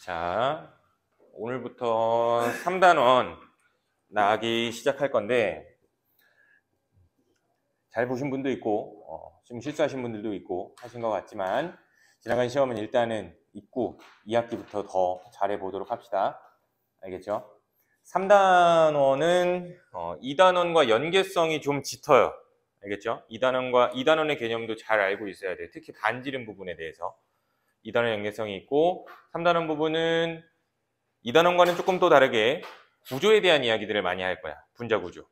자, 오늘부터 3단원 나가기 시작할 건데 잘 보신 분도 있고 좀 실수하신 분들도 있고 하신 것 같지만 지나간 시험은 일단은 있고 2학기부터 더 잘해 보도록 합시다. 알겠죠? 3단원은 2단원과 연계성이 좀 짙어요. 알겠죠? 2단원의 개념도 잘 알고 있어야 돼요. 특히 반지름 부분에 대해서 2단원 연계성이 있고 3단원 부분은 2단원과는 조금 또 다르게 구조에 대한 이야기들을 많이 할 거야. 분자 구조.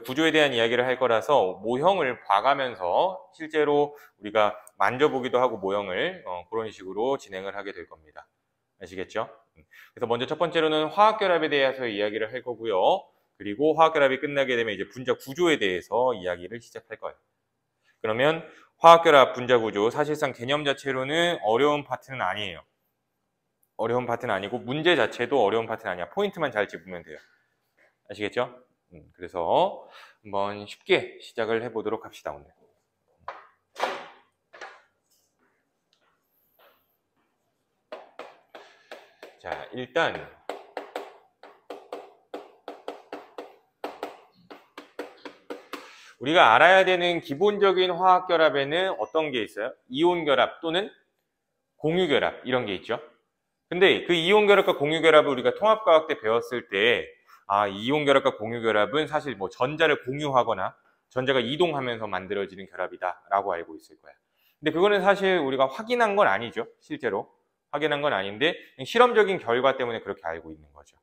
구조에 대한 이야기를 할 거라서 모형을 봐가면서 실제로 우리가 만져보기도 하고 모형을 그런 식으로 진행을 하게 될 겁니다. 아시겠죠? 그래서 먼저 첫 번째로는 화학결합에 대해서 이야기를 할 거고요. 그리고 화학결합이 끝나게 되면 이제 분자 구조에 대해서 이야기를 시작할 거예요. 그러면 화학결합 분자 구조, 사실상 개념 자체로는 어려운 파트는 아니에요. 어려운 파트는 아니고 문제 자체도 어려운 파트는 아니야. 포인트만 잘 짚으면 돼요. 아시겠죠? 그래서 한번 쉽게 시작을 해보도록 합시다, 오늘. 자, 일단 우리가 알아야 되는 기본적인 화학결합에는 어떤 게 있어요? 이온결합 또는 공유결합 이런 게 있죠. 근데 그 이온결합과 공유결합을 우리가 통합과학 때 배웠을 때 이온결합과 공유결합은 사실 뭐 전자를 공유하거나 전자가 이동하면서 만들어지는 결합이다 라고 알고 있을 거야. 근데 그거는 사실 우리가 확인한 건 아니죠. 실제로 확인한 건 아닌데 실험적인 결과 때문에 그렇게 알고 있는 거죠.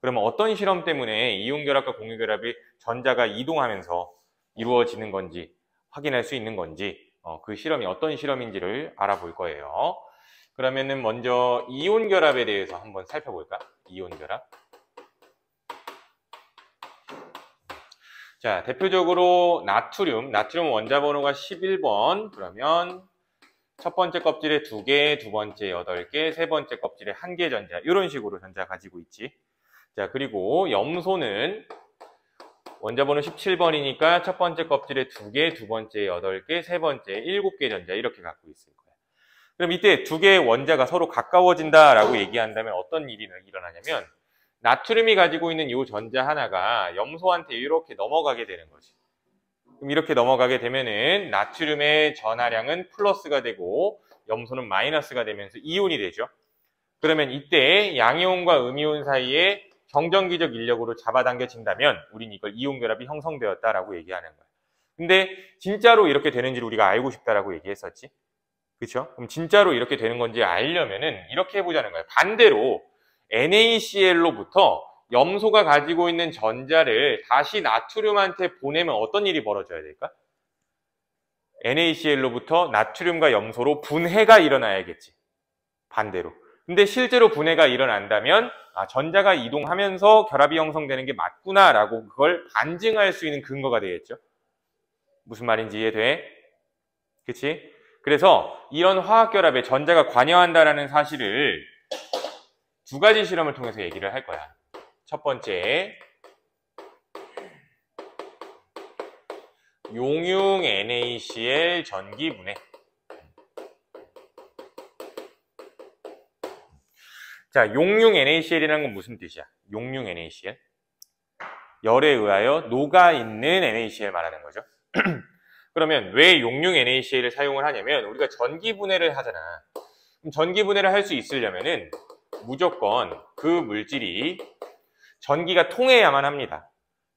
그러면 어떤 실험 때문에 이온결합과 공유결합이 전자가 이동하면서 이루어지는 건지 확인할 수 있는 건지 그 실험이 어떤 실험인지를 알아볼 거예요. 그러면은 먼저 이온결합에 대해서 한번 살펴볼까? 이온결합. 자, 대표적으로 나트륨 원자 번호가 11번. 그러면 첫 번째 껍질에 2개, 두 번째 8개, 세 번째 껍질에 1개 전자. 이런 식으로 전자 가지고 있지. 자, 그리고 염소는 원자 번호 17번이니까 첫 번째 껍질에 2개, 두 번째 8개, 세 번째 7개 전자 이렇게 갖고 있을 거예요. 그럼 이때 2개의 원자가 서로 가까워진다라고 얘기한다면 어떤 일이 일어나냐면 나트륨이 가지고 있는 이 전자 하나가 염소한테 이렇게 넘어가게 되는 거지. 그럼 이렇게 넘어가게 되면은 나트륨의 전하량은 플러스가 되고 염소는 마이너스가 되면서 이온이 되죠. 그러면 이때 양이온과 음이온 사이에 정전기적 인력으로 잡아당겨진다면 우린 이걸 이온결합이 형성되었다라고 얘기하는 거야. 근데 진짜로 이렇게 되는지를 우리가 알고 싶다라고 얘기했었지. 그렇죠? 그럼 진짜로 이렇게 되는 건지 알려면은 이렇게 해보자는 거예요. 반대로 NaCl로부터 염소가 가지고 있는 전자를 다시 나트륨한테 보내면 어떤 일이 벌어져야 될까? NaCl로부터 나트륨과 염소로 분해가 일어나야겠지. 반대로. 근데 실제로 분해가 일어난다면 전자가 이동하면서 결합이 형성되는 게 맞구나라고 그걸 반증할 수 있는 근거가 되겠죠. 무슨 말인지 이해돼? 그치? 그래서 이런 화학결합에 전자가 관여한다라는 사실을 두 가지 실험을 통해서 얘기를 할 거야. 첫 번째, 용융 NaCl 전기분해. 자, 용융 NaCl이라는 건 무슨 뜻이야? 용융 NaCl. 열에 의하여 녹아있는 NaCl 말하는 거죠. 그러면 왜 용융 NaCl을 사용을 하냐면 우리가 전기분해를 하잖아. 그럼 전기분해를 할 수 있으려면은 무조건 그 물질이 전기가 통해야만 합니다.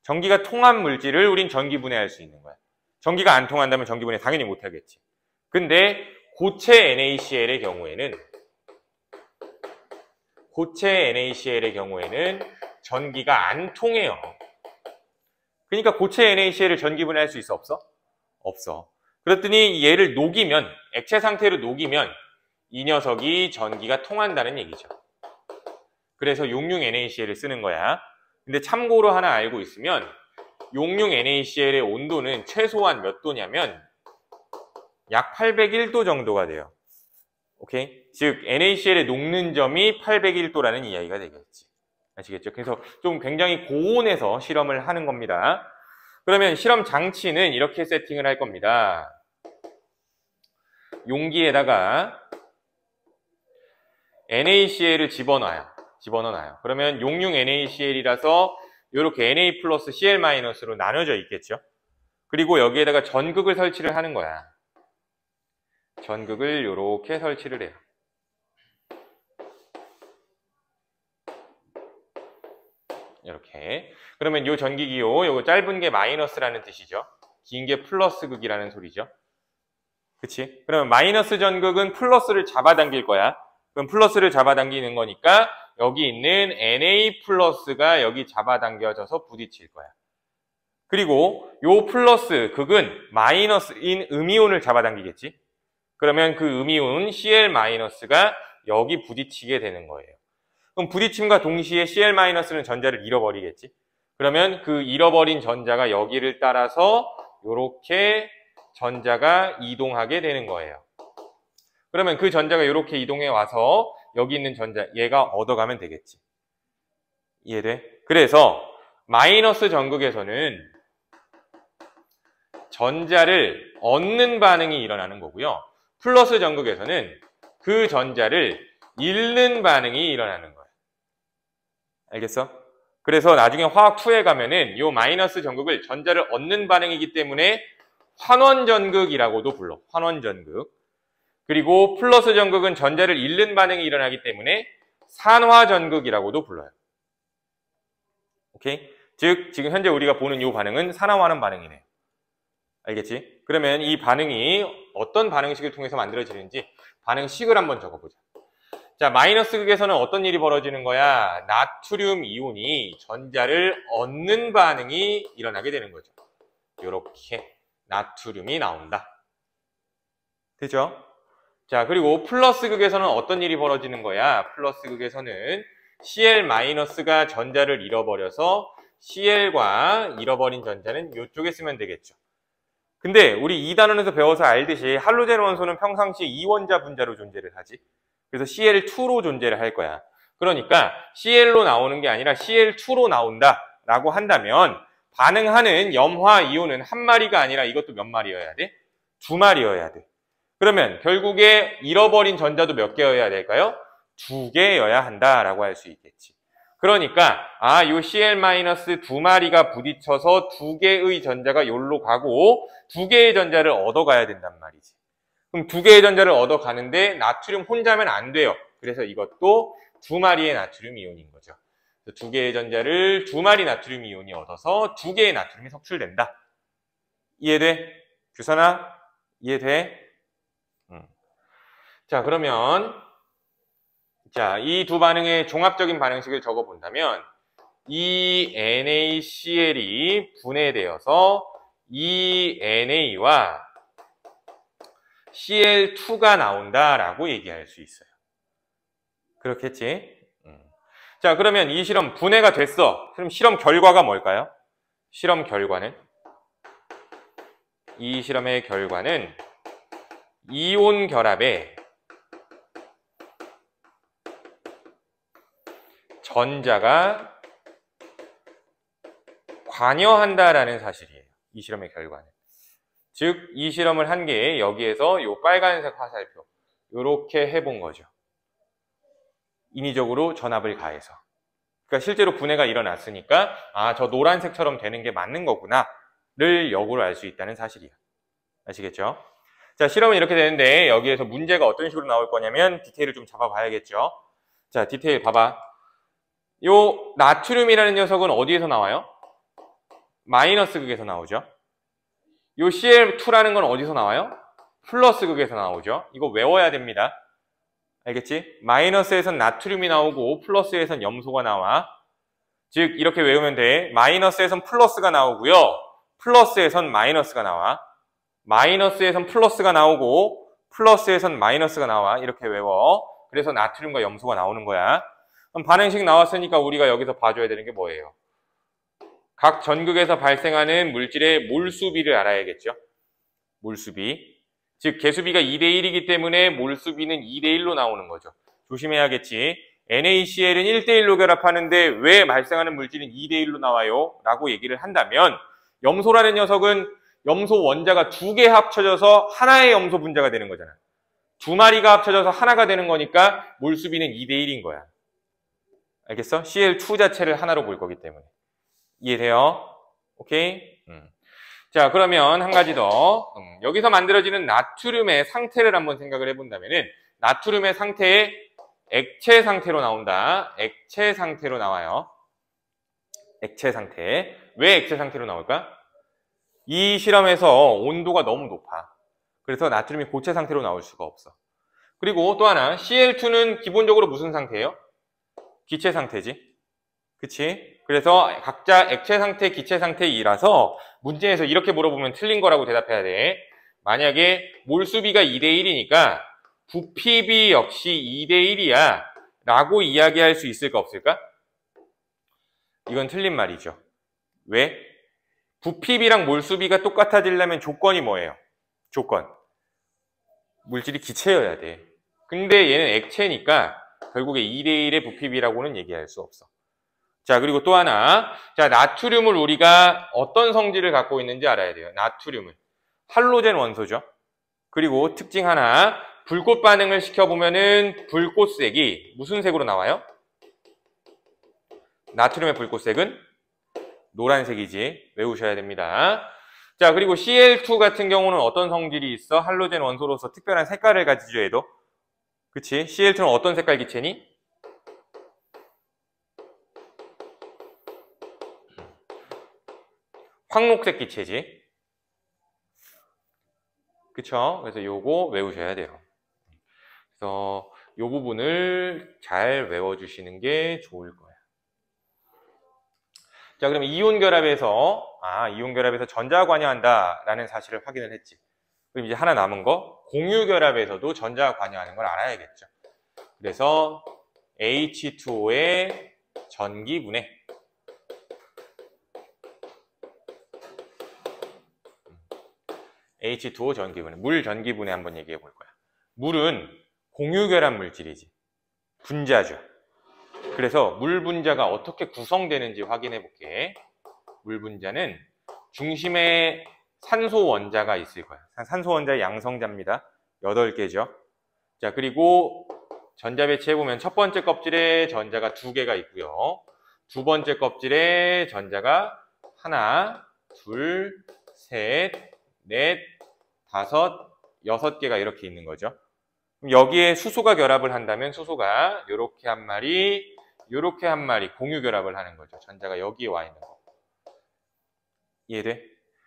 전기가 통한 물질을 우린 전기분해할 수 있는 거야. 전기가 안 통한다면 전기분해 당연히 못하겠지. 근데 고체 NaCl의 경우에는 전기가 안 통해요. 그러니까 고체 NaCl을 전기분해할 수 있어? 없어? 없어. 그랬더니 얘를 녹이면, 액체 상태로 녹이면 이 녀석이 전기가 통한다는 얘기죠. 그래서 용융 NaCl을 쓰는 거야. 근데 참고로 하나 알고 있으면 용융 NaCl의 온도는 최소한 몇 도냐면 약 801도 정도가 돼요. 오케이? 즉 NaCl의 녹는 점이 801도라는 이야기가 되겠지. 아시겠죠? 그래서 좀 굉장히 고온에서 실험을 하는 겁니다. 그러면 실험 장치는 이렇게 세팅을 할 겁니다. 용기에다가 NaCl을 집어넣어놔요. 그러면 용융 NaCl이라서 이렇게 Na 플러스 Cl 마이너스로 나눠져 있겠죠. 그리고 여기에다가 전극을 설치를 하는 거야. 전극을 이렇게 설치를 해요. 이렇게. 그러면 이 전기기호, 요거 짧은 게 마이너스라는 뜻이죠. 긴 게 플러스 극이라는 소리죠. 그치? 그러면 마이너스 전극은 플러스를 잡아당길 거야. 그럼 플러스를 잡아당기는 거니까 여기 있는 Na 플러스가 여기 잡아당겨져서 부딪힐 거야. 그리고 요 플러스 극은 마이너스인 음이온을 잡아당기겠지? 그러면 그 음이온 Cl 마이너스가 여기 부딪히게 되는 거예요. 그럼 부딪힘과 동시에 Cl 마이너스는 전자를 잃어버리겠지? 그러면 그 잃어버린 전자가 여기를 따라서 이렇게 전자가 이동하게 되는 거예요. 그러면 그 전자가 이렇게 이동해 와서 여기 있는 전자, 얘가 얻어가면 되겠지. 이해돼? 그래서 마이너스 전극에서는 전자를 얻는 반응이 일어나는 거고요. 플러스 전극에서는 그 전자를 잃는 반응이 일어나는 거예요. 알겠어? 그래서 나중에 화학 2에 가면은 이 마이너스 전극을 전자를 얻는 반응이기 때문에 환원전극이라고도 불러. 환원전극. 그리고 플러스 전극은 전자를 잃는 반응이 일어나기 때문에 산화전극이라고도 불러요. 오케이? 즉 지금 현재 우리가 보는 이 반응은 산화하는 반응이네요. 알겠지? 그러면 이 반응이 어떤 반응식을 통해서 만들어지는지 반응식을 한번 적어보자. 자, 마이너스 극에서는 어떤 일이 벌어지는 거야? 나트륨 이온이 전자를 얻는 반응이 일어나게 되는 거죠. 이렇게 나트륨이 나온다. 되죠? 자, 그리고 플러스 극에서는 어떤 일이 벌어지는 거야? 플러스 극에서는 Cl-가 전자를 잃어버려서 Cl과 잃어버린 전자는 이쪽에 쓰면 되겠죠. 근데 우리 2단원에서 배워서 알듯이 할로젠 원소는 평상시에 이원자 분자로 존재를 하지. 그래서 Cl2로 존재를 할 거야. 그러니까 Cl로 나오는 게 아니라 Cl2로 나온다라고 한다면 반응하는 염화 이온은 한 마리가 아니라 이것도 몇 마리여야 돼? 2마리여야 돼. 그러면 결국에 잃어버린 전자도 몇 개여야 될까요? 2개여야 한다라고 할 수 있겠지. 그러니까 요 Cl-2마리가 부딪혀서 2개의 전자가 여기로 가고 2개의 전자를 얻어가야 된단 말이지. 그럼 2개의 전자를 얻어가는데 나트륨 혼자면 안 돼요. 그래서 이것도 2마리의 나트륨 이온인 거죠. 2개의 전자를 2마리 나트륨 이온이 얻어서 2개의 나트륨이 석출된다. 이해돼? 규선아? 이해돼? 자, 그러면 자, 이 두 반응의 종합적인 반응식을 적어본다면 이 NaCl이 분해되어서 이 NA와 Cl2가 나온다라고 얘기할 수 있어요. 그렇겠지? 자, 그러면 이 실험 분해가 됐어. 그럼 실험 결과가 뭘까요? 실험 결과는? 이 실험의 결과는 이온 결합에 전자가 관여한다라는 사실이에요. 이 실험의 결과는. 즉, 이 실험을 한 게 여기에서 이 빨간색 화살표 이렇게 해본 거죠. 인위적으로 전압을 가해서. 그러니까 실제로 분해가 일어났으니까 저 노란색처럼 되는 게 맞는 거구나를 역으로 알 수 있다는 사실이에요. 아시겠죠? 자, 실험은 이렇게 되는데 여기에서 문제가 어떤 식으로 나올 거냐면 디테일을 좀 잡아봐야겠죠. 자, 디테일 봐봐. 요 나트륨이라는 녀석은 어디에서 나와요? 마이너스 극에서 나오죠. 요 Cl2라는 건 어디서 나와요? 플러스 극에서 나오죠. 이거 외워야 됩니다. 알겠지? 마이너스에선 나트륨이 나오고 플러스에선 염소가 나와. 즉 이렇게 외우면 돼. 마이너스에선 플러스가 나오고요. 플러스에선 마이너스가 나와. 마이너스에선 플러스가 나오고 플러스에선 마이너스가 나와. 이렇게 외워. 그래서 나트륨과 염소가 나오는 거야. 그럼 반응식 나왔으니까 우리가 여기서 봐줘야 되는 게 뭐예요? 각 전극에서 발생하는 물질의 몰수비를 알아야겠죠. 몰수비. 즉 개수비가 2대1이기 때문에 몰수비는 2대1로 나오는 거죠. 조심해야겠지. NaCl은 1대1로 결합하는데 왜 발생하는 물질은 2대1로 나와요? 라고 얘기를 한다면 염소라는 녀석은 염소 원자가 2개 합쳐져서 하나의 염소 분자가 되는 거잖아. 두 마리가 합쳐져서 하나가 되는 거니까 몰수비는 2대 1인 거야. 알겠어? Cl2 자체를 하나로 볼 거기 때문에. 이해돼요? 오케이? 자, 그러면 한 가지 더. 여기서 만들어지는 나트륨의 상태를 한번 생각을 해본다면은, 나트륨의 상태에 액체 상태로 나온다. 액체 상태로 나와요. 액체 상태. 왜 액체 상태로 나올까? 이 실험에서 온도가 너무 높아. 그래서 나트륨이 고체 상태로 나올 수가 없어. 그리고 또 하나, Cl2는 기본적으로 무슨 상태예요? 기체 상태지. 그치? 그래서 각자 액체 상태, 기체 상태이라서 문제에서 이렇게 물어보면 틀린 거라고 대답해야 돼. 만약에 몰수비가 2대 1이니까 부피비 역시 2대 1이야 라고 이야기할 수 있을까 없을까? 이건 틀린 말이죠. 왜? 부피비랑 몰수비가 똑같아지려면 조건이 뭐예요? 조건. 물질이 기체여야 돼. 근데 얘는 액체니까 결국에 2대 1의 부피비라고는 얘기할 수 없어. 자, 그리고 또 하나. 자, 나트륨을 우리가 어떤 성질을 갖고 있는지 알아야 돼요. 나트륨은 할로젠 원소죠. 그리고 특징 하나. 불꽃 반응을 시켜보면은 불꽃색이 무슨 색으로 나와요? 나트륨의 불꽃색은 노란색이지. 외우셔야 됩니다. 자, 그리고 Cl2 같은 경우는 어떤 성질이 있어? 할로젠 원소로서 특별한 색깔을 가지죠, 얘도. 그치? Cl2는 어떤 색깔 기체니? 황록색 기체지. 그쵸? 그래서 요거 외우셔야 돼요. 그래서 요 부분을 잘 외워주시는 게 좋을 거예요. 자, 그럼 이온 결합에서 전자가 관여한다라는 사실을 확인을 했지. 그럼 이제 하나 남은 거, 공유 결합에서도 전자가 관여하는 걸 알아야겠죠. 그래서 H2O의 전기분해. H2O 전기분해. 물 전기분해 한번 얘기해 볼 거야. 물은 공유 결합 물질이지. 분자죠. 그래서 물 분자가 어떻게 구성되는지 확인해 볼게. 물 분자는 중심에 산소 원자가 있을 거야. 산소 원자의 양성자입니다. 8개죠. 자, 그리고 전자 배치해 보면 첫 번째 껍질에 전자가 2개가 있고요. 두 번째 껍질에 전자가 하나, 둘, 셋, 넷, 다섯, 6개가 이렇게 있는 거죠. 그럼 여기에 수소가 결합을 한다면 수소가 이렇게 한 마리, 이렇게 한 마리 공유 결합을 하는 거죠. 전자가 여기에 와 있는 거. 이해돼?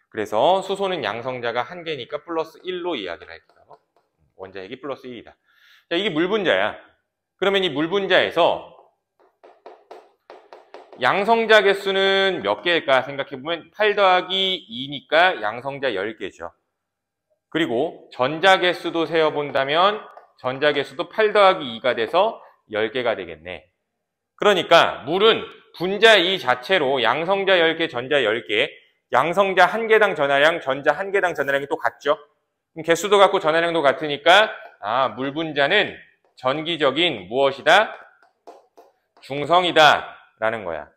그래서 수소는 양성자가 1개니까 플러스 1로 이야기를 할게요. 원자핵이 플러스 1이다. 자, 이게 물 분자야. 그러면 이 물 분자에서 양성자 개수는 몇 개일까 생각해보면 8 더하기 2니까 양성자 10개죠. 그리고 전자 개수도 세어본다면 전자 개수도 8 더하기 2가 돼서 10개가 되겠네. 그러니까 물은 분자 이 자체로 양성자 10개, 전자 10개, 양성자 1개당 전하량, 전자 1개당 전하량이 또 같죠. 그럼 개수도 같고 전하량도 같으니까 물 분자는 전기적인 무엇이다? 중성이다 라는 거야.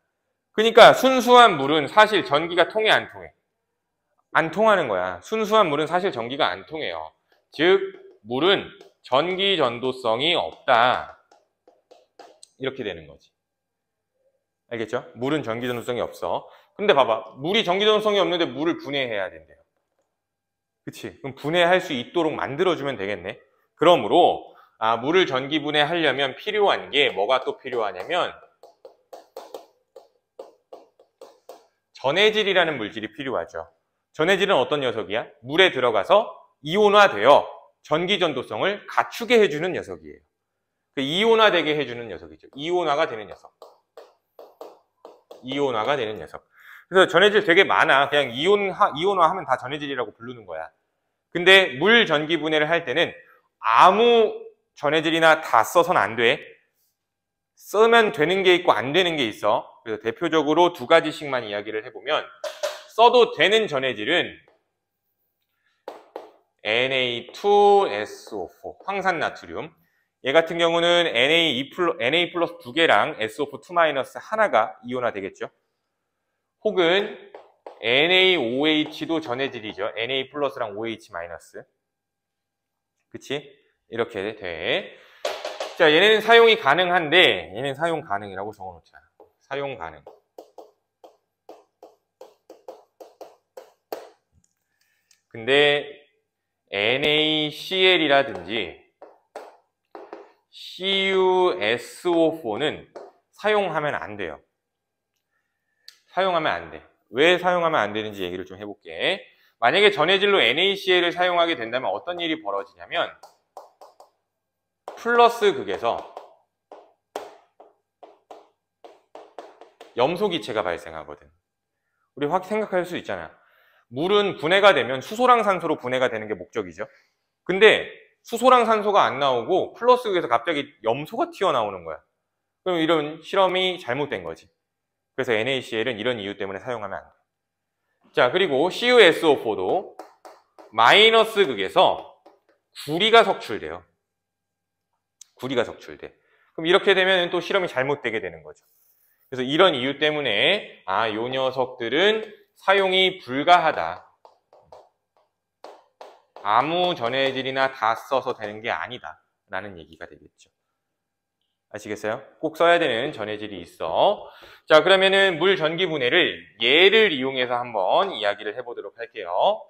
그러니까 순수한 물은 사실 전기가 통해 안 통해? 안 통하는 거야. 순수한 물은 사실 전기가 안 통해요. 즉 물은 전기 전도성이 없다. 이렇게 되는 거지. 알겠죠? 물은 전기 전도성이 없어. 근데 봐봐. 물이 전기 전도성이 없는데 물을 분해해야 된대요. 그치? 그럼 분해할 수 있도록 만들어주면 되겠네. 그러므로 물을 전기 분해하려면 필요한 게 뭐가 또 필요하냐면 전해질이라는 물질이 필요하죠. 전해질은 어떤 녀석이야? 물에 들어가서 이온화되어 전기 전도성을 갖추게 해주는 녀석이에요. 그 이온화되게 해주는 녀석이죠. 이온화가 되는 녀석. 이온화가 되는 녀석. 그래서 전해질 되게 많아. 그냥 이온화하면 다 전해질이라고 부르는 거야. 근데 물 전기 분해를 할 때는 아무 전해질이나 다 써서는 안 돼. 쓰면 되는 게 있고 안 되는 게 있어. 그래서 대표적으로 2가지씩만 이야기를 해보면 써도 되는 전해질은 Na2SO4 황산나트륨. 얘 같은 경우는 Na 플러스 2개랑 SO4 하나가 이온화 되겠죠. 혹은 NaOH도 전해질이죠. Na 플러스랑 OH 마이너스. 그치? 이렇게 돼. 자, 얘네는 사용이 가능한데, 얘는 사용 가능이라고 적어놓자. 사용 가능. 근데 NaCl이라든지 CuSO4는 사용하면 안 돼요. 사용하면 안 돼. 왜 사용하면 안 되는지 얘기를 좀 해볼게. 만약에 전해질로 NaCl을 사용하게 된다면 어떤 일이 벌어지냐면 플러스 극에서 염소 기체가 발생하거든. 우리 확 생각할 수 있잖아. 물은 분해가 되면 수소랑 산소로 분해가 되는 게 목적이죠. 근데 수소랑 산소가 안 나오고 플러스 극에서 갑자기 염소가 튀어나오는 거야. 그럼 이런 실험이 잘못된 거지. 그래서 NaCl은 이런 이유 때문에 사용하면 안 돼. 자, 그리고 CuSO4도 마이너스 극에서 구리가 석출돼요. 구리가 석출돼. 그럼 이렇게 되면 또 실험이 잘못되게 되는 거죠. 그래서 이런 이유 때문에 요 녀석들은 사용이 불가하다. 아무 전해질이나 다 써서 되는 게 아니다. 라는 얘기가 되겠죠. 아시겠어요? 꼭 써야 되는 전해질이 있어. 자, 그러면은 물 전기 분해를 얘를 이용해서 한번 이야기를 해보도록 할게요.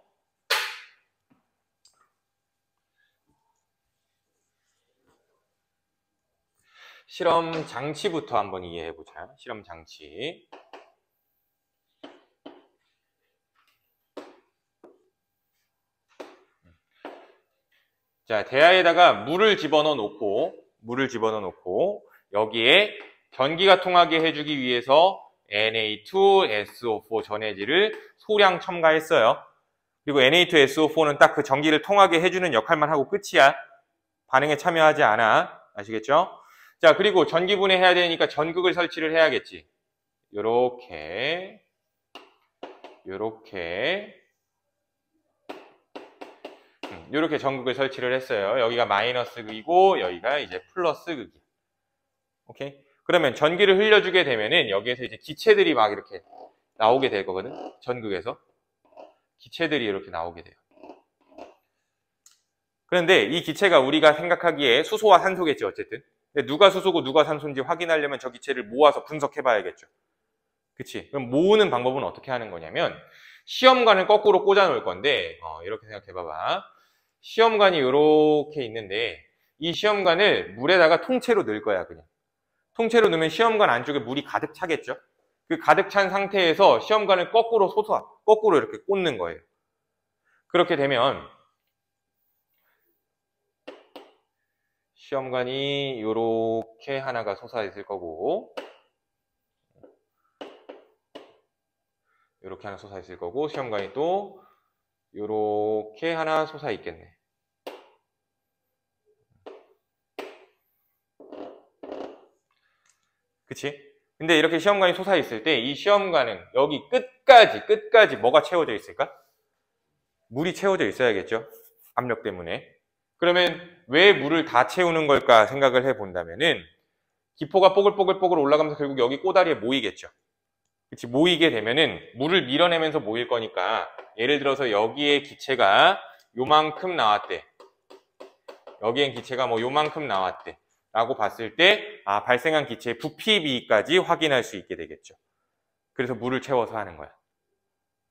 실험 장치부터 한번 이해해보자. 실험 장치. 자, 대야에다가 물을 집어넣어 놓고 여기에 전기가 통하게 해주기 위해서 Na2SO4 전해질을 소량 첨가했어요. 그리고 Na2SO4는 딱 그 전기를 통하게 해주는 역할만 하고 끝이야. 반응에 참여하지 않아. 아시겠죠? 자, 그리고 전기 분해해야 되니까 전극을 설치를 해야겠지. 요렇게 전극을 설치를 했어요. 여기가 마이너스 극이고 여기가 이제 플러스 극이야. 오케이? 그러면 전기를 흘려주게 되면은 여기에서 이제 기체들이 막 이렇게 나오게 될 거거든. 전극에서 기체들이 이렇게 나오게 돼요. 그런데 이 기체가 우리가 생각하기에 수소와 산소겠지, 어쨌든. 근데 누가 수소고 누가 산소인지 확인하려면 저 기체를 모아서 분석해 봐야겠죠. 그치? 그럼 모으는 방법은 어떻게 하는 거냐면 시험관을 거꾸로 꽂아 놓을 건데 이렇게 생각해 봐봐. 시험관이 이렇게 있는데 이 시험관을 물에다가 통째로 넣을 거야. 그냥 통째로 넣으면 시험관 안쪽에 물이 가득 차겠죠. 그 가득 찬 상태에서 시험관을 거꾸로 이렇게 꽂는 거예요. 그렇게 되면 시험관이 이렇게 하나가 솟아있을 거고 이렇게 하나 솟아있을 거고 시험관이 또 이렇게 하나 솟아있겠네. 그치? 근데 이렇게 시험관이 솟아있을 때 이 시험관은 여기 끝까지 뭐가 채워져 있을까? 물이 채워져 있어야겠죠? 압력 때문에. 그러면 왜 물을 다 채우는 걸까 생각을 해본다면은 기포가 뽀글뽀글 올라가면서 결국 여기 꼬다리에 모이겠죠. 그치? 모이게 되면은 물을 밀어내면서 모일 거니까 예를 들어서 여기에 기체가 요만큼 나왔대. 여기엔 기체가 뭐 요만큼 나왔대. 라고 봤을 때 발생한 기체의 부피 비까지 확인할 수 있게 되겠죠. 그래서 물을 채워서 하는 거야.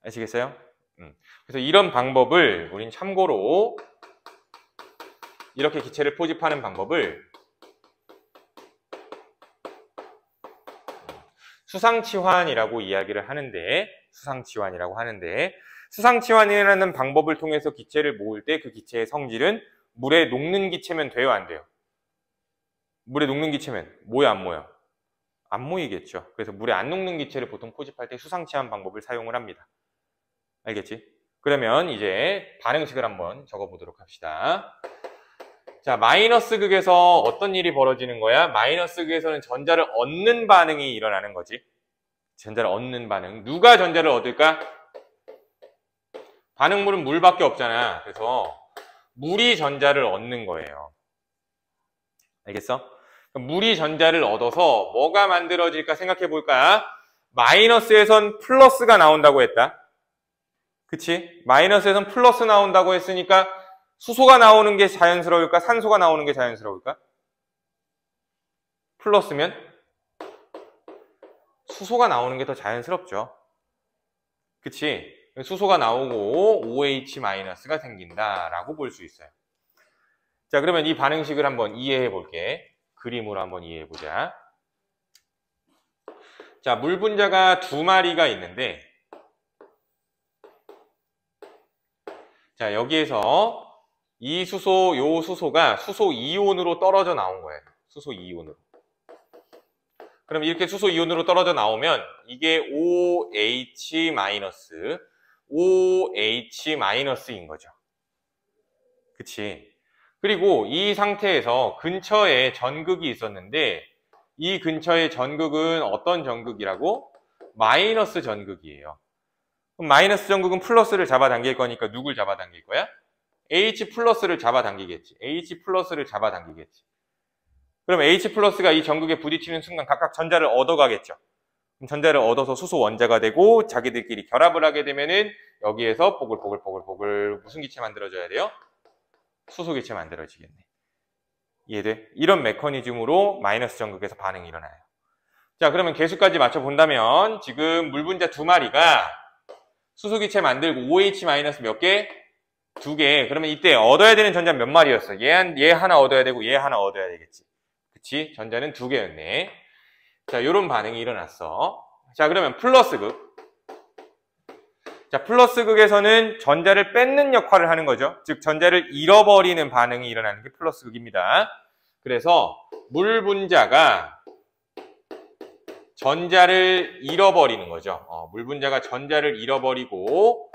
아시겠어요? 그래서 이런 방법을 우린 참고로 이렇게 기체를 포집하는 방법을 수상치환이라고 이야기를 하는데 수상치환이라는 방법을 통해서 기체를 모을 때 그 기체의 성질은 물에 녹는 기체면 돼요, 안 돼요? 물에 녹는 기체면 모여, 안 모여? 안 모이겠죠. 그래서 물에 안 녹는 기체를 보통 포집할 때 수상치환 방법을 사용을 합니다. 알겠지? 그러면 이제 반응식을 한번 적어보도록 합시다. 자, 마이너스 극에서 어떤 일이 벌어지는 거야? 마이너스 극에서는 전자를 얻는 반응이 일어나는 거지. 전자를 얻는 반응. 누가 전자를 얻을까? 반응물은 물밖에 없잖아. 그래서 물이 전자를 얻는 거예요. 알겠어? 물이 전자를 얻어서 뭐가 만들어질까 생각해 볼까? 마이너스에선 플러스가 나온다고 했다. 그치? 마이너스에선 플러스 나온다고 했으니까 수소가 나오는 게 자연스러울까? 산소가 나오는 게 자연스러울까? 플러스면 수소가 나오는 게 더 자연스럽죠. 그치? 수소가 나오고 OH-가 생긴다라고 볼 수 있어요. 자, 그러면 이 반응식을 한번 이해해 볼게. 그림으로 한번 이해해 보자. 자, 물 분자가 두 마리가 있는데, 자, 여기에서 이 수소, 요 수소가 수소 이온으로 떨어져 나온 거예요. 수소 이온으로. 그럼 이렇게 수소 이온으로 떨어져 나오면 이게 OH-, OH-인 거죠. 그치? 그리고 이 상태에서 근처에 전극이 있었는데 이 근처의 전극은 어떤 전극이라고? 마이너스 전극이에요. 그럼 마이너스 전극은 플러스를 잡아당길 거니까 누굴 잡아당길 거야? H 플러스를 잡아당기겠지. H 플러스를 잡아당기겠지. 그럼 H 플러스가 이 전극에 부딪히는 순간 각각 전자를 얻어가겠죠. 그럼 전자를 얻어서 수소 원자가 되고 자기들끼리 결합을 하게 되면은 여기에서 뽀글뽀글 무슨 기체 만들어져야 돼요? 수소 기체 만들어지겠네. 이해돼? 이런 메커니즘으로 마이너스 전극에서 반응이 일어나요. 자, 그러면 개수까지 맞춰본다면 지금 물 분자 두 마리가 수소 기체 만들고 OH- 몇 개? 두 개. 그러면 이때 얻어야 되는 전자 몇 마리였어? 얘 하나 얻어야 되고 얘 하나 얻어야 되겠지. 그치? 전자는 두 개였네. 자, 요런 반응이 일어났어. 자, 그러면 플러스극. 자, 플러스극에서는 전자를 뺏는 역할을 하는 거죠. 즉, 전자를 잃어버리는 반응이 일어나는 게 플러스극입니다. 그래서 물 분자가 전자를 잃어버리는 거죠. 물 분자가 전자를 잃어버리고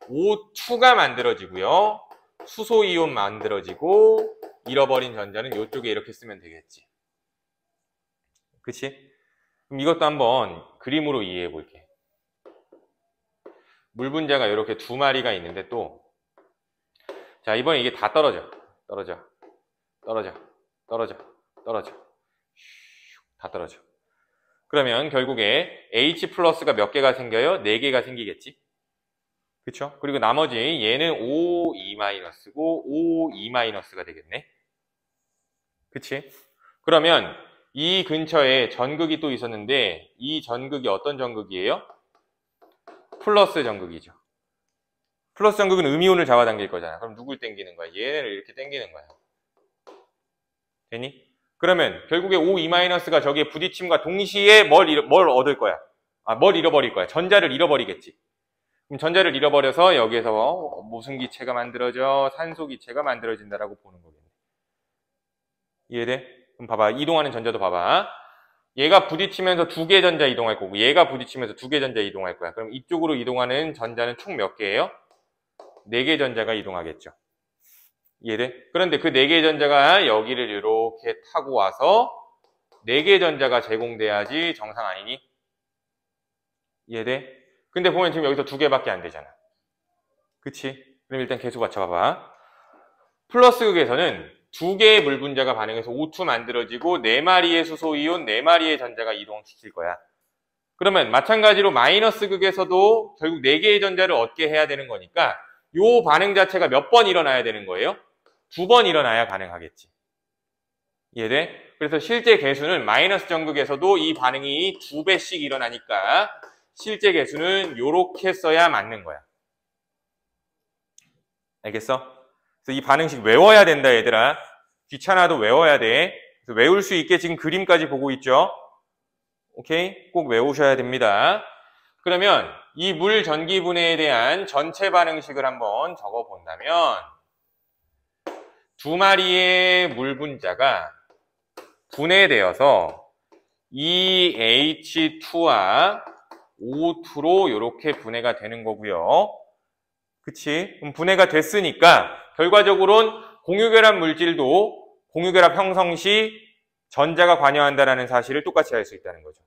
O2가 만들어지고요. 수소이온 만들어지고 잃어버린 전자는 이쪽에 이렇게 쓰면 되겠지. 그치? 그럼 이것도 한번 그림으로 이해해 볼게. 물 분자가 이렇게 두 마리가 있는데 또 자, 이번에 이게 다 떨어져. 다 떨어져. 그러면 결국에 H 플러스가 몇 개가 생겨요? 4개가 생기겠지? 그쵸? 그리고 나머지 얘는 O2-고 O2-가 되겠네. 그치? 그러면 이 근처에 전극이 또 있었는데 이 전극이 어떤 전극이에요? 플러스 전극이죠. 플러스 전극은 음이온을 잡아당길 거잖아. 그럼 누굴 당기는 거야? 얘를 이렇게 당기는 거야. 되니? 그러면 결국에 O2-가 저기에 부딪힘과 동시에 뭘 얻을 거야? 뭘 잃어버릴 거야? 전자를 잃어버리겠지. 그럼 전자를 잃어버려서 여기에서 무슨 기체가 만들어져? 산소 기체가 만들어진다라고 보는 거겠네. 이해돼? 그럼 봐봐. 이동하는 전자도 봐봐. 얘가 부딪히면서 두 개 전자 이동할 거고 얘가 부딪히면서 두 개 전자 이동할 거야. 그럼 이쪽으로 이동하는 전자는 총 몇 개예요? 4개 전자가 이동하겠죠. 이해돼? 그런데 그 4개의 전자가 여기를 이렇게 타고 와서 4개의 전자가 제공돼야지 정상 아니니? 이해돼? 근데 보면 지금 여기서 2개밖에 안 되잖아. 그치? 그럼 일단 개수 맞춰봐봐. 플러스극에서는 2개의 물 분자가 반응해서 O2 만들어지고 4마리의 수소이온, 4마리의 전자가 이동시킬 거야. 그러면 마찬가지로 마이너스극에서도 결국 4개의 전자를 얻게 해야 되는 거니까 요 반응 자체가 몇 번 일어나야 되는 거예요? 2번 일어나야 가능하겠지. 이해돼? 그래서 실제 개수는 마이너스 전극에서도 이 반응이 2배씩 일어나니까 실제 개수는 요렇게 써야 맞는 거야. 알겠어? 그래서 이 반응식 외워야 된다, 얘들아. 귀찮아도 외워야 돼. 그래서 외울 수 있게 지금 그림까지 보고 있죠? 오케이? 꼭 외우셔야 됩니다. 그러면 이 물 전기 분해에 대한 전체 반응식을 한번 적어 본다면 2마리의 물 분자가 분해되어서 EH2와 O2로 이렇게 분해가 되는 거고요. 그치? 그럼 분해가 됐으니까 결과적으로는 공유결합 물질도 공유결합 형성 시 전자가 관여한다는 사실을 똑같이 알 수 있다는 거죠.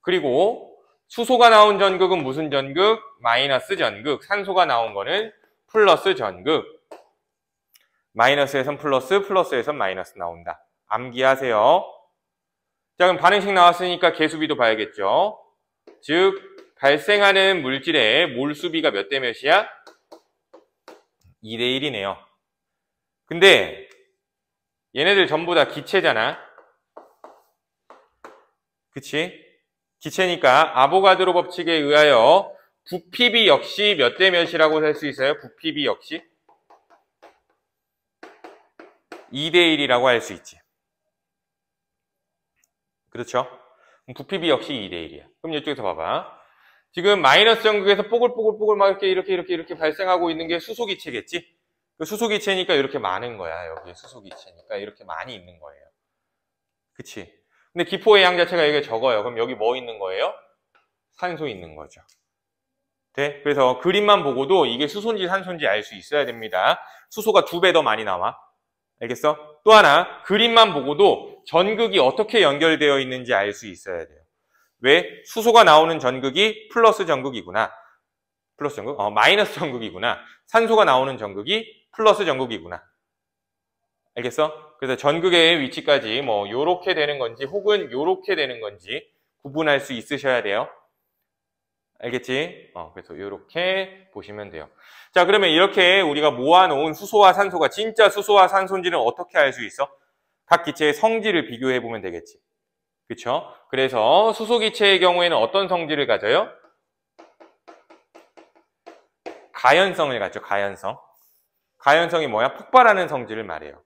그리고 수소가 나온 전극은 무슨 전극? 마이너스 전극. 산소가 나온 거는 플러스 전극. 마이너스에선 플러스, 플러스에선 마이너스 나온다. 암기하세요. 자, 그럼 반응식 나왔으니까 개수비도 봐야겠죠. 즉, 발생하는 물질의 몰수비가 몇 대 몇이야? 2대 1이네요. 근데 얘네들 전부 다 기체잖아. 그치? 기체니까 아보가드로 법칙에 의하여 부피비 역시 몇 대 몇이라고 할 수 있어요? 부피비 역시 2대 1이라고 할 수 있지. 그렇죠? 부피비 역시 2대 1이야. 그럼 이쪽에서 봐봐. 지금 마이너스 전극에서 뽀글뽀글뽀글 막 이렇게 발생하고 있는 게 수소기체겠지? 그 수소기체니까 이렇게 많은 거야. 여기 수소기체니까 이렇게 많이 있는 거예요. 그치? 근데 기포의 양 자체가 여기 적어요. 그럼 여기 뭐 있는 거예요? 산소 있는 거죠. 네? 그래서 그림만 보고도 이게 수소인지 산소인지 알 수 있어야 됩니다. 수소가 2배 더 많이 나와. 알겠어? 또 하나, 그림만 보고도 전극이 어떻게 연결되어 있는지 알 수 있어야 돼요. 왜? 수소가 나오는 전극이 플러스 전극이구나. 플러스 전극? 마이너스 전극이구나. 산소가 나오는 전극이 플러스 전극이구나. 알겠어? 그래서 전극의 위치까지 뭐 요렇게 되는 건지 혹은 요렇게 되는 건지 구분할 수 있으셔야 돼요. 알겠지? 그래서 요렇게 보시면 돼요. 자, 그러면 이렇게 우리가 모아놓은 수소와 산소가 진짜 수소와 산소인지는 어떻게 알 수 있어? 각 기체의 성질을 비교해 보면 되겠지. 그쵸? 그래서 수소 기체의 경우에는 어떤 성질을 가져요? 가연성을 갖죠, 가연성. 가연성이 뭐야? 폭발하는 성질을 말해요.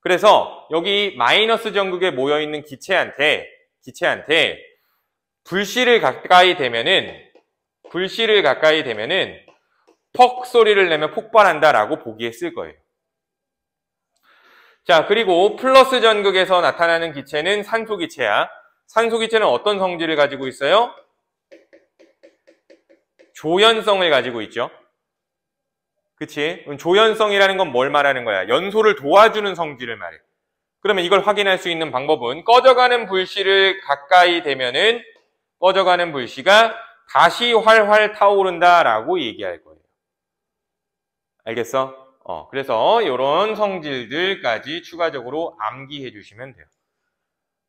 그래서 여기 마이너스 전극에 모여있는 기체한테 불씨를 가까이 대면은 퍽 소리를 내면 폭발한다라고 보기에 쓸 거예요. 자, 그리고 플러스 전극에서 나타나는 기체는 산소 기체야. 산소 기체는 어떤 성질을 가지고 있어요? 조연성을 가지고 있죠. 그치? 조연성이라는 건 뭘 말하는 거야? 연소를 도와주는 성질을 말해. 그러면 이걸 확인할 수 있는 방법은 꺼져가는 불씨를 가까이 대면은 꺼져가는 불씨가 다시 활활 타오른다라고 얘기할 거예요. 알겠어? 그래서 이런 성질들까지 추가적으로 암기해 주시면 돼요.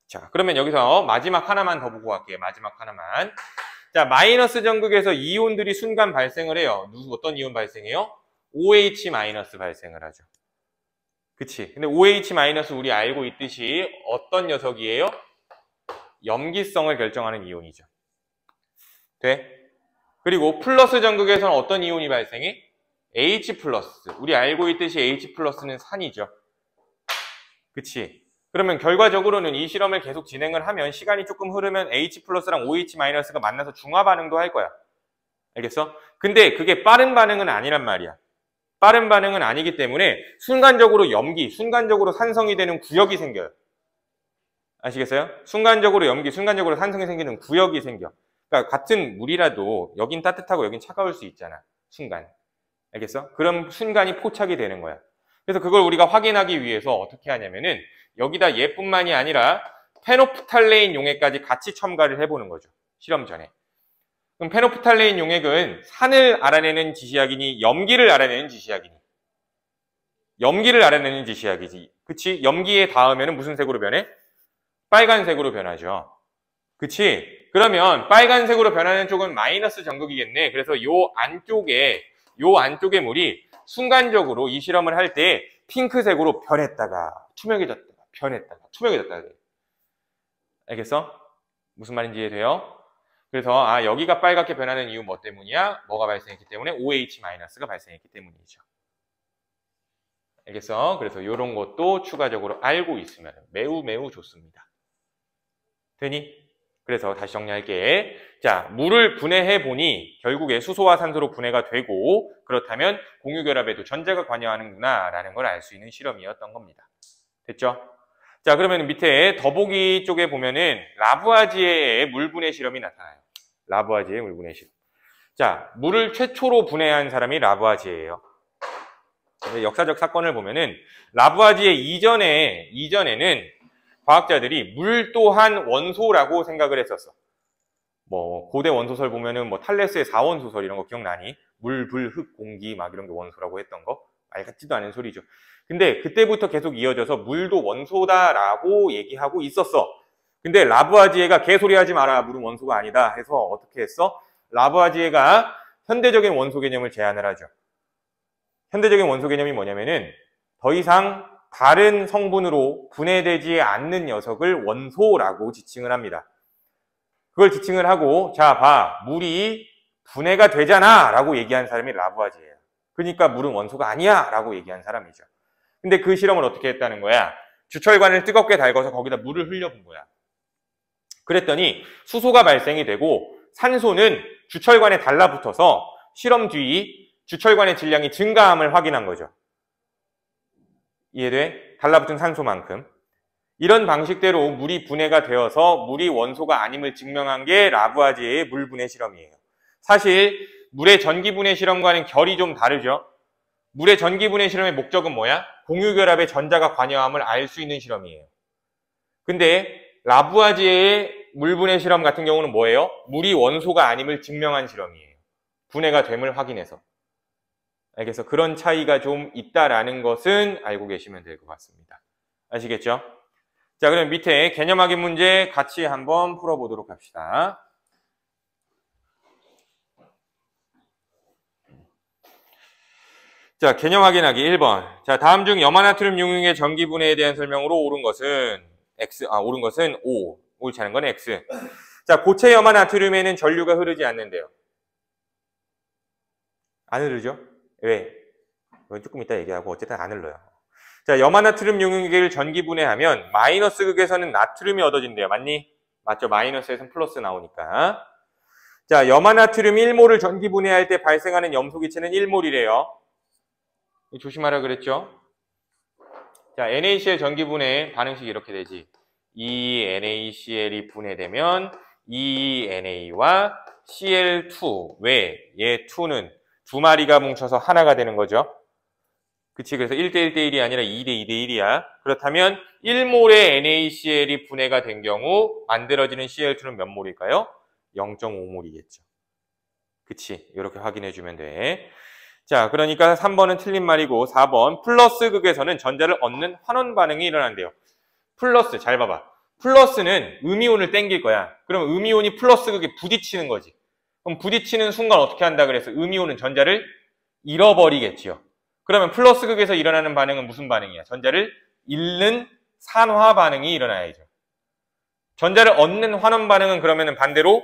자, 그러면 여기서 마지막 하나만 더 보고 갈게요. 마지막 하나만. 자, 마이너스 전극에서 이온들이 순간 발생을 해요. 어떤 이온 발생해요? OH- 발생을 하죠. 그치? 근데 OH- 우리 알고 있듯이 어떤 녀석이에요? 염기성을 결정하는 이온이죠. 돼? 그리고 플러스 전극에서는 어떤 이온이 발생해? H+. 우리 알고 있듯이 H+는 산이죠. 그치? 그러면 결과적으로는 이 실험을 계속 진행을 하면 시간이 조금 흐르면 H+랑 OH- 만나서 중화 반응도 할 거야. 알겠어? 근데 그게 빠른 반응은 아니란 말이야. 빠른 반응은 아니기 때문에 순간적으로 염기, 순간적으로 산성이 되는 구역이 생겨요. 아시겠어요? 순간적으로 염기, 순간적으로 산성이 생기는 구역이 생겨. 그러니까 같은 물이라도 여긴 따뜻하고 여긴 차가울 수 있잖아. 순간. 알겠어? 그럼 순간이 포착이 되는 거야. 그래서 그걸 우리가 확인하기 위해서 어떻게 하냐면은 여기다 얘뿐만이 아니라 페노프탈레인 용액까지 같이 첨가를 해보는 거죠. 실험 전에. 그럼 페노프탈레인 용액은 산을 알아내는 지시약이니 염기를 알아내는 지시약이니? 염기를 알아내는 지시약이지. 그치? 염기에 닿으면 무슨 색으로 변해? 빨간색으로 변하죠. 그치? 그러면 빨간색으로 변하는 쪽은 마이너스 전극이겠네. 그래서 요 안쪽에 물이 순간적으로 이 실험을 할 때 핑크색으로 변했다가 투명해졌다가 변했다가 투명해졌다가. 알겠어? 무슨 말인지 이해돼요? 그래서 여기가 빨갛게 변하는 이유 뭐 때문이야? 뭐가 발생했기 때문에? OH-가 발생했기 때문이죠. 알겠어? 그래서 이런 것도 추가적으로 알고 있으면 매우 좋습니다. 되니? 그래서 다시 정리할게. 자, 물을 분해해 보니 결국에 수소와 산소로 분해가 되고 그렇다면 공유결합에도 전자가 관여하는구나 라는 걸 알 수 있는 실험이었던 겁니다. 됐죠? 자, 그러면 밑에 더보기 쪽에 보면은 라부아지에의 물분해 실험이 나타나요. 라부아지에의 물분해 실험. 자, 물을 최초로 분해한 사람이 라부아지에예요. 역사적 사건을 보면은 라부아지에 이전에는 과학자들이 물 또한 원소라고 생각을 했었어. 뭐 고대 원소설 보면은 뭐 탈레스의 4원소설 이런 거 기억나니? 물, 불, 흙, 공기 막 이런 게 원소라고 했던 거? 말 같지도 않은 소리죠. 근데 그때부터 계속 이어져서 물도 원소다라고 얘기하고 있었어. 근데 라부아지에가 개소리하지 마라. 물은 원소가 아니다 해서 어떻게 했어? 라부아지에가 현대적인 원소 개념을 제안을 하죠. 현대적인 원소 개념이 뭐냐면은 더 이상 다른 성분으로 분해되지 않는 녀석을 원소라고 지칭을 합니다. 그걸 지칭을 하고 자, 봐. 물이 분해가 되잖아 라고 얘기한 사람이 라부아지예요. 그러니까 물은 원소가 아니야 라고 얘기한 사람이죠. 근데 그 실험을 어떻게 했다는 거야? 주철관을 뜨겁게 달궈서 거기다 물을 흘려본 거야. 그랬더니 수소가 발생이 되고 산소는 주철관에 달라붙어서 실험 뒤 주철관의 질량이 증가함을 확인한 거죠. 이해돼? 달라붙은 산소만큼. 이런 방식대로 물이 분해가 되어서 물이 원소가 아님을 증명한 게 라부아지에의 물 분해 실험이에요. 사실 물의 전기 분해 실험과는 결이 좀 다르죠. 물의 전기 분해 실험의 목적은 뭐야? 공유결합의 전자가 관여함을 알 수 있는 실험이에요. 근데 라부아지에의 물 분해 실험 같은 경우는 뭐예요? 물이 원소가 아님을 증명한 실험이에요. 분해가 됨을 확인해서. 알겠어? 그런 차이가 좀 있다라는 것은 알고 계시면 될 것 같습니다. 아시겠죠? 자, 그럼 밑에 개념 확인 문제 같이 한번 풀어보도록 합시다. 자, 개념 확인하기 1번. 자, 다음 중 염화나트륨 용융의 전기 분해에 대한 설명으로 옳은 것은 옳은 것은 O. 옳지 않은 건 X. 자, 고체 염화나트륨에는 전류가 흐르지 않는데요. 안 흐르죠? 왜? 이건 조금 이따 얘기하고 어쨌든 안 흘러요. 자, 염화나트륨 용융액을 전기 분해하면 마이너스 극에서는 나트륨이 얻어진대요. 맞니? 맞죠? 마이너스에서는 플러스 나오니까. 자, 염화나트륨 1몰을 전기 분해할 때 발생하는 염소기체는 1몰이래요. 조심하라 그랬죠? 자, NaCl 전기 분해 반응식이 이렇게 되지. 이 NaCl이 분해되면 이 NA와 Cl2. 왜? 얘 2는 두 마리가 뭉쳐서 하나가 되는 거죠. 그치? 그래서 1대1대1이 아니라 2대2대1이야. 그렇다면 1몰의 NaCl이 분해가 된 경우 만들어지는 Cl2는 몇 몰일까요? 0.5몰이겠죠. 그치? 이렇게 확인해 주면 돼. 자, 그러니까 3번은 틀린 말이고 4번 플러스 극에서는 전자를 얻는 환원 반응이 일어난대요. 플러스, 잘 봐봐. 플러스는 음이온을 땡길 거야. 그럼 음이온이 플러스 극에 부딪히는 거지. 그럼 부딪히는 순간 어떻게 한다 그래서 음이온은 전자를 잃어버리겠지요. 그러면 플러스 극에서 일어나는 반응은 무슨 반응이야? 전자를 잃는 산화 반응이 일어나야죠. 전자를 얻는 환원 반응은 그러면 반대로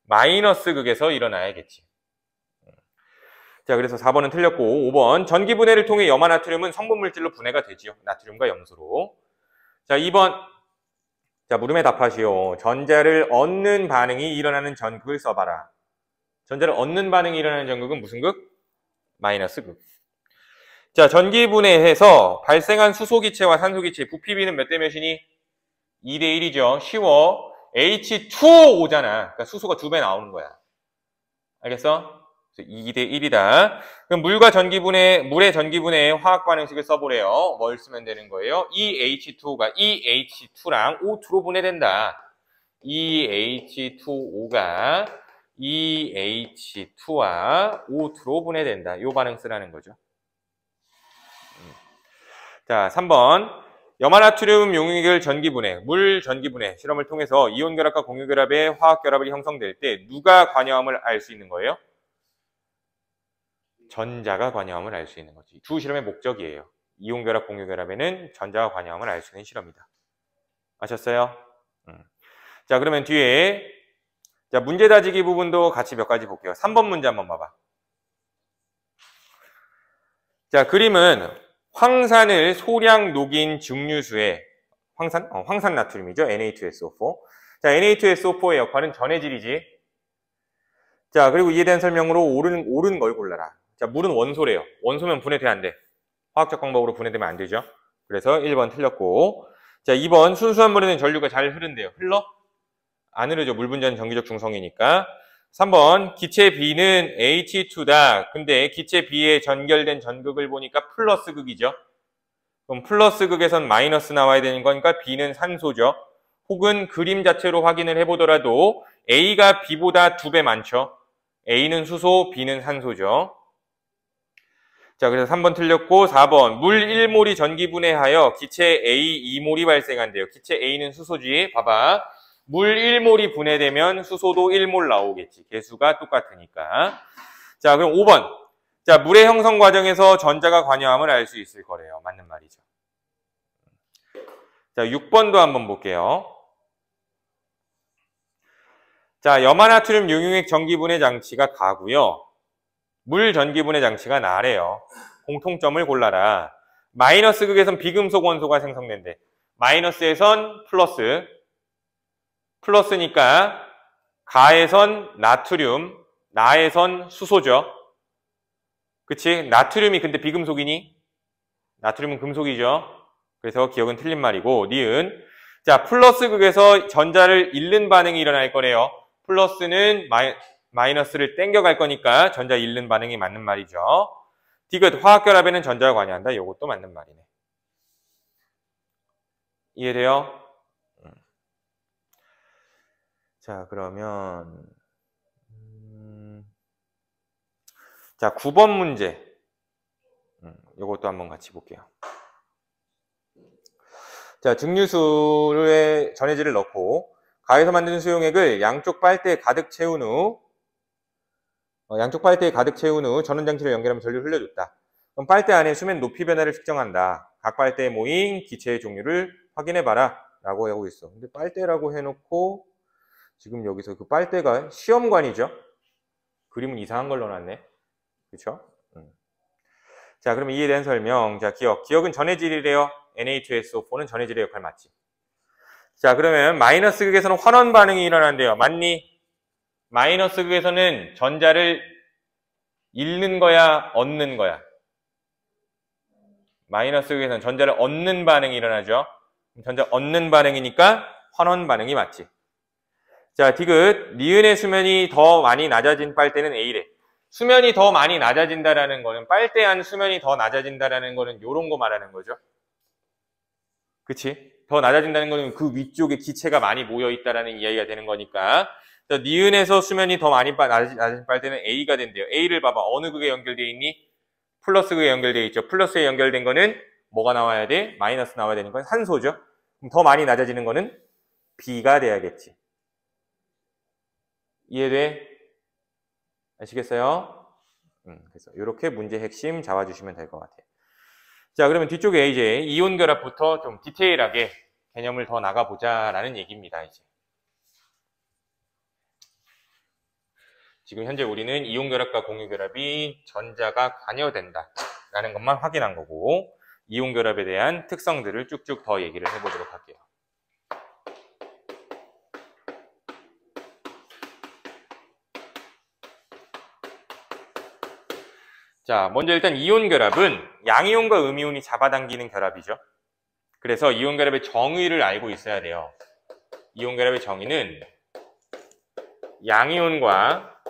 마이너스 극에서 일어나야겠지. 자, 그래서 4번은 틀렸고 5번 전기 분해를 통해 염화나트륨은 성분 물질로 분해가 되지요. 나트륨과 염소로. 자, 2번. 자, 물음에 답하시오. 전자를 얻는 반응이 일어나는 전극을 써봐라. 전자를 얻는 반응이 일어나는 전극은 무슨 극? 마이너스 극. 자, 전기 분해해서 발생한 수소기체와 산소기체 부피비는 몇 대 몇이니? 2대1이죠. 쉬워. H2O잖아. 그러니까 수소가 2배 나오는 거야. 알겠어? 2대1이다. 그럼 물의 전기 분해의 화학 반응식을 써보래요. 뭘 쓰면 되는 거예요? EH2가 EH2랑 O2로 분해된다. EH2O가 EH2와 O2로 분해된다. 이 반응 쓰라는 거죠. 자, 3번. 염화나트륨 용융액을 전기분해, 물 전기분해 실험을 통해서 이온결합과 공유결합의 화학결합이 형성될 때 누가 관여함을 알 수 있는 거예요? 전자가 관여함을 알 수 있는 거지. 두 실험의 목적이에요. 이온결합, 공유결합에는 전자가 관여함을 알 수 있는 실험이다. 아셨어요? 자, 그러면 뒤에 자, 문제 다지기 부분도 같이 몇 가지 볼게요. 3번 문제 한번 봐봐. 자, 그림은 황산을 소량 녹인 증류수에 황산 나트륨이죠. Na2SO4. 자, Na2SO4의 역할은 전해질이지. 자, 그리고 이에 대한 설명으로 옳은 걸 골라라. 자, 물은 원소래요. 원소면 분해돼 안 돼. 화학적 방법으로 분해되면 안 되죠. 그래서 1번 틀렸고. 자, 2번 순수한 물에는 전류가 잘 흐른대요. 흘러? 안 흐르죠. 물 분자는 전기적 중성이니까. 3번 기체 B는 H2다. 근데 기체 B에 전결된 전극을 보니까 플러스 극이죠. 그럼 플러스 극에선 마이너스 나와야 되는 거니까 B는 산소죠. 혹은 그림 자체로 확인을 해보더라도 A가 B보다 2배 많죠. A는 수소, B는 산소죠. 자, 그래서 3번 틀렸고 4번 물 1몰이 전기 분해하여 기체 A 2몰이 발생한대요. 기체 A는 수소지. 봐봐. 물 1몰이 분해되면 수소도 1몰 나오겠지. 개수가 똑같으니까. 자, 그럼 5번. 자, 물의 형성 과정에서 전자가 관여함을 알 수 있을 거래요. 맞는 말이죠. 자, 6번도 한번 볼게요. 자, 염화나트륨 용융액 전기분해 장치가 가고요. 물 전기분해 장치가 나래요. 공통점을 골라라. 마이너스 극에선 비금속 원소가 생성된대. 마이너스에선 플러스. 플러스니까 가에선 나트륨, 나에선 수소죠. 그치? 나트륨이 근데 비금속이니? 나트륨은 금속이죠. 그래서 기억은 틀린 말이고, 니은. 자, 플러스 극에서 전자를 잃는 반응이 일어날 거래요. 플러스는 마이너스를 땡겨갈 거니까 전자 잃는 반응이 맞는 말이죠. 디귿, 화학결합에는 전자가 관여한다. 이것도 맞는 말이네. 이해돼요? 자, 그러면 자, 9번 문제. 이것도 한번 같이 볼게요. 자, 증류수에 전해질을 넣고 가에서 만든 수용액을 양쪽 빨대에 가득 채운 후 전원장치를 연결하면 전류를 흘려줬다. 그럼 빨대 안에 수면 높이 변화를 측정한다. 각 빨대에 모인 기체의 종류를 확인해봐라 라고 하고 있어. 근데 빨대라고 해놓고 지금 여기서 그 빨대가 시험관이죠. 그림은 이상한 걸 넣어놨네. 그쵸? 자, 그럼 이에 대한 설명. 자, 기억은 전해질이래요. Na2SO4는 전해질의 역할 맞지? 자, 그러면 마이너스 극에서는 환원 반응이 일어난대요. 맞니? 마이너스 극에서는 전자를 잃는 거야, 얻는 거야? 마이너스 극에서는 전자를 얻는 반응이 일어나죠. 전자 얻는 반응이니까 환원 반응이 맞지. 자, 디귿, 니은의 수면이 더 많이 낮아진 빨대는 A래. 수면이 더 많이 낮아진다라는 거는 빨대 안 수면이 더 낮아진다라는 거는 요런 거 말하는 거죠. 그치? 더 낮아진다는 거는 그 위쪽에 기체가 많이 모여 있다라는 이야기가 되는 거니까. 니은에서 수면이 더 많이 낮아진 빨대는 A가 된대요. A를 봐봐. 어느 극에 연결되어 있니? 플러스 극에 연결되어 있죠. 플러스에 연결된 거는 뭐가 나와야 돼? 마이너스 나와야 되는 건 산소죠. 그럼 더 많이 낮아지는 거는 B가 돼야겠지. 이해돼? 아시겠어요? 그래서 이렇게 문제 핵심 잡아주시면 될 것 같아요. 자, 그러면 뒤쪽에 이제 이온 결합부터 좀 디테일하게 개념을 더 나가보자라는 얘기입니다. 이제 지금 현재 우리는 이온 결합과 공유 결합이 전자가 관여된다라는 것만 확인한 거고 이온 결합에 대한 특성들을 쭉쭉 더 얘기를 해보도록 할게요. 자, 먼저 일단 이온 결합은 양이온과 음이온이 잡아당기는 결합이죠. 그래서 이온 결합의 정의를 알고 있어야 돼요. 이온 결합의 정의는 양이온과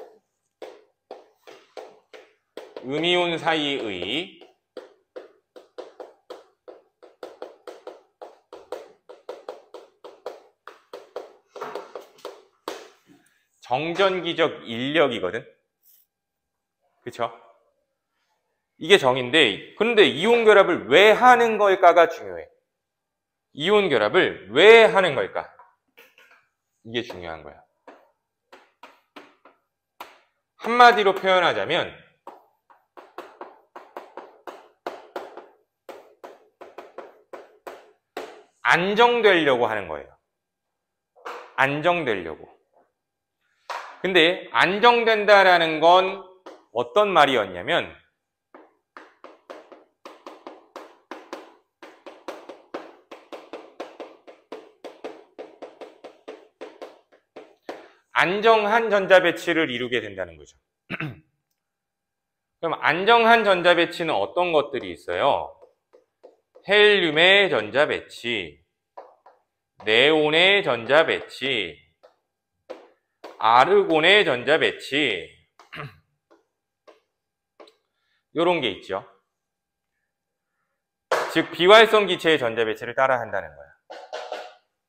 음이온 사이의 정전기적 인력이거든. 그쵸? 이게 정의인데, 그런데 이온 결합을 왜 하는 걸까가 중요해. 이온 결합을 왜 하는 걸까? 이게 중요한 거야. 한마디로 표현하자면 안정되려고 하는 거예요. 안정되려고. 근데 안정된다라는 건 어떤 말이었냐면 안정한 전자 배치를 이루게 된다는 거죠. 그럼 안정한 전자 배치는 어떤 것들이 있어요? 헬륨의 전자 배치, 네온의 전자 배치, 아르곤의 전자 배치, 이런 게 있죠. 즉 비활성 기체의 전자 배치를 따라 한다는 거야.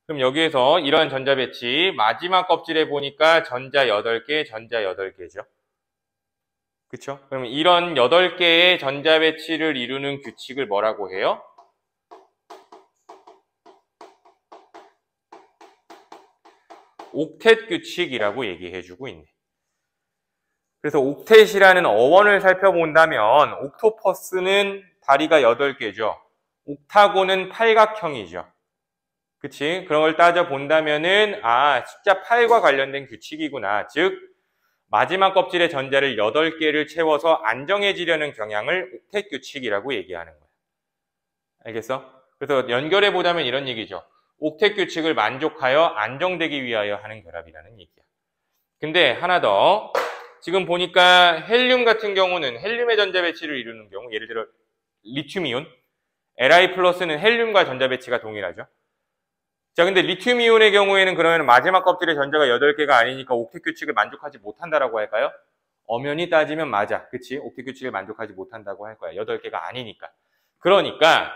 그럼 여기에서 이러한 전자 배치 마지막 껍질에 보니까 전자 8개, 전자 8개죠. 그쵸? 그럼 이런 8개의 전자 배치를 이루는 규칙을 뭐라고 해요? 옥텟 규칙이라고 얘기해주고 있네. 그래서 옥텟이라는 어원을 살펴본다면 옥토퍼스는 다리가 8개죠. 옥타곤은 팔각형이죠. 그치? 그런 걸 따져본다면은 숫자 8과 관련된 규칙이구나. 즉 마지막 껍질의 전자를 8개를 채워서 안정해지려는 경향을 옥텟 규칙이라고 얘기하는 거야. 알겠어? 그래서 연결해 보자면 이런 얘기죠. 옥텟 규칙을 만족하여 안정되기 위하여 하는 결합이라는 얘기야. 근데 하나 더. 지금 보니까 헬륨 같은 경우는 헬륨의 전자 배치를 이루는 경우, 예를 들어 리튬이온, Li 플러스는 헬륨과 전자 배치가 동일하죠. 자, 근데 리튬이온의 경우에는 그러면 마지막 껍질의 전자가 8개가 아니니까 옥텟 규칙을 만족하지 못한다라고 할까요? 엄연히 따지면 맞아. 그치? 옥텟 규칙을 만족하지 못한다고 할 거야. 8개가 아니니까. 그러니까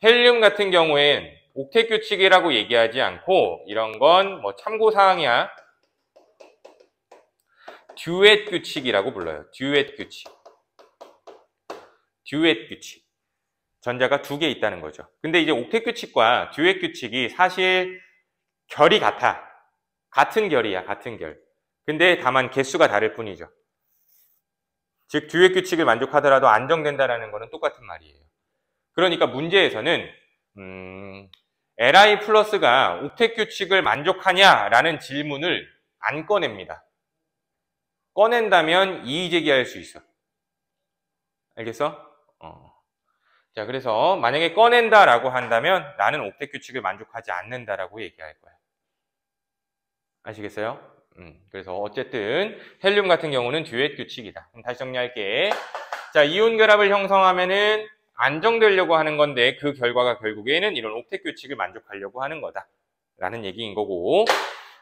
헬륨 같은 경우엔 옥텟 규칙이라고 얘기하지 않고 이런 건 뭐 참고사항이야. 듀엣 규칙이라고 불러요. 듀엣 규칙. 듀엣 규칙. 전자가 2개 있다는 거죠. 근데 이제 옥텟 규칙과 듀엣 규칙이 사실 결이 같아. 같은 결이야, 같은 결. 근데 다만 개수가 다를 뿐이죠. 즉, 듀엣 규칙을 만족하더라도 안정된다라는 거는 똑같은 말이에요. 그러니까 문제에서는 Li 플러스가 옥텟 규칙을 만족하냐라는 질문을 안 꺼냅니다. 꺼낸다면 이의 제기할 수 있어. 알겠어? 자, 그래서 만약에 꺼낸다라고 한다면 나는 옥텟 규칙을 만족하지 않는다라고 얘기할 거야. 아시겠어요? 그래서 어쨌든 헬륨 같은 경우는 듀엣 규칙이다. 그럼 다시 정리할게. 자, 이온 결합을 형성하면은 안정되려고 하는 건데 그 결과가 결국에는 이런 옥텟 규칙을 만족하려고 하는 거다. 라는 얘기인 거고.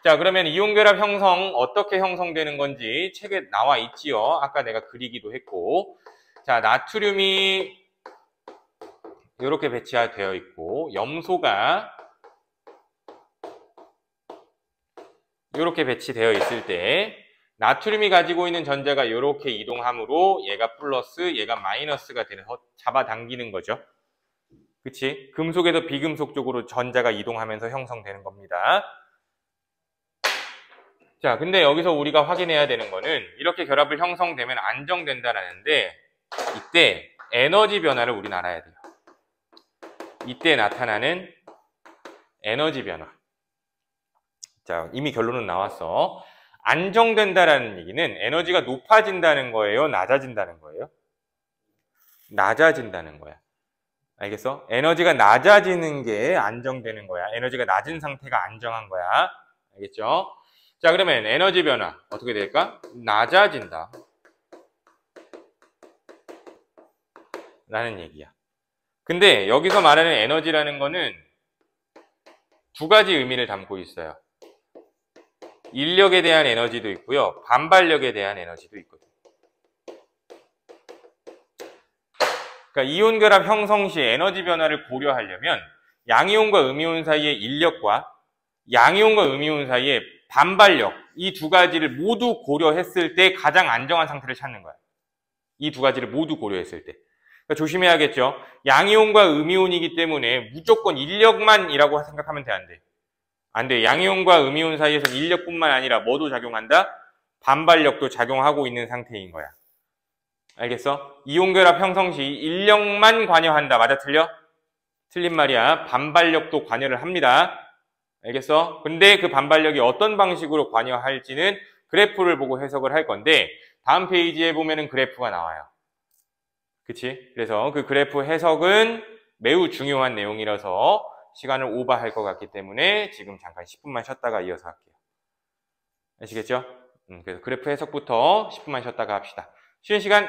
자, 그러면 이온 결합 형성 어떻게 형성되는 건지 책에 나와 있지요. 아까 내가 그리기도 했고. 자, 나트륨이 이렇게 배치되어 있고 염소가 이렇게 배치되어 있을 때 나트륨이 가지고 있는 전자가 이렇게 이동하므로 얘가 플러스, 얘가 마이너스가 되는 잡아당기는 거죠. 그치? 금속에서 비금속 쪽으로 전자가 이동하면서 형성되는 겁니다. 자, 근데 여기서 우리가 확인해야 되는 거는 이렇게 결합을 형성되면 안정된다라는데 이때 에너지 변화를 우리는 알아야 돼요. 이때 나타나는 에너지 변화. 자, 이미 결론은 나왔어. 안정된다라는 얘기는 에너지가 높아진다는 거예요? 낮아진다는 거예요? 낮아진다는 거야. 알겠어? 에너지가 낮아지는 게 안정되는 거야. 에너지가 낮은 상태가 안정한 거야. 알겠죠? 자, 그러면 에너지 변화 어떻게 될까? 낮아진다. 라는 얘기야. 근데 여기서 말하는 에너지라는 거는 2가지 의미를 담고 있어요. 인력에 대한 에너지도 있고요. 반발력에 대한 에너지도 있거든요. 그러니까 이온 결합 형성 시 에너지 변화를 고려하려면 양이온과 음이온 사이의 인력과 양이온과 음이온 사이의 반발력, 이 2가지를 모두 고려했을 때 가장 안정한 상태를 찾는 거야. 이 2가지를 모두 고려했을 때. 그러니까 조심해야겠죠. 양이온과 음이온이기 때문에 무조건 인력만이라고 생각하면 돼, 안 돼? 안 돼. 양이온과 음이온 사이에서 인력뿐만 아니라 뭐도 작용한다? 반발력도 작용하고 있는 상태인 거야. 알겠어? 이온 결합 형성 시 인력만 관여한다. 맞아, 틀려? 틀린 말이야. 반발력도 관여를 합니다. 알겠어? 근데 그 반발력이 어떤 방식으로 관여할지는 그래프를 보고 해석을 할 건데 다음 페이지에 보면은 그래프가 나와요. 그치? 그래서 그 그래프 해석은 매우 중요한 내용이라서 시간을 오버할 것 같기 때문에 지금 잠깐 10분만 쉬었다가 이어서 할게요. 아시겠죠? 그래서 그래프 해석부터 10분만 쉬었다가 합시다. 쉬는 시간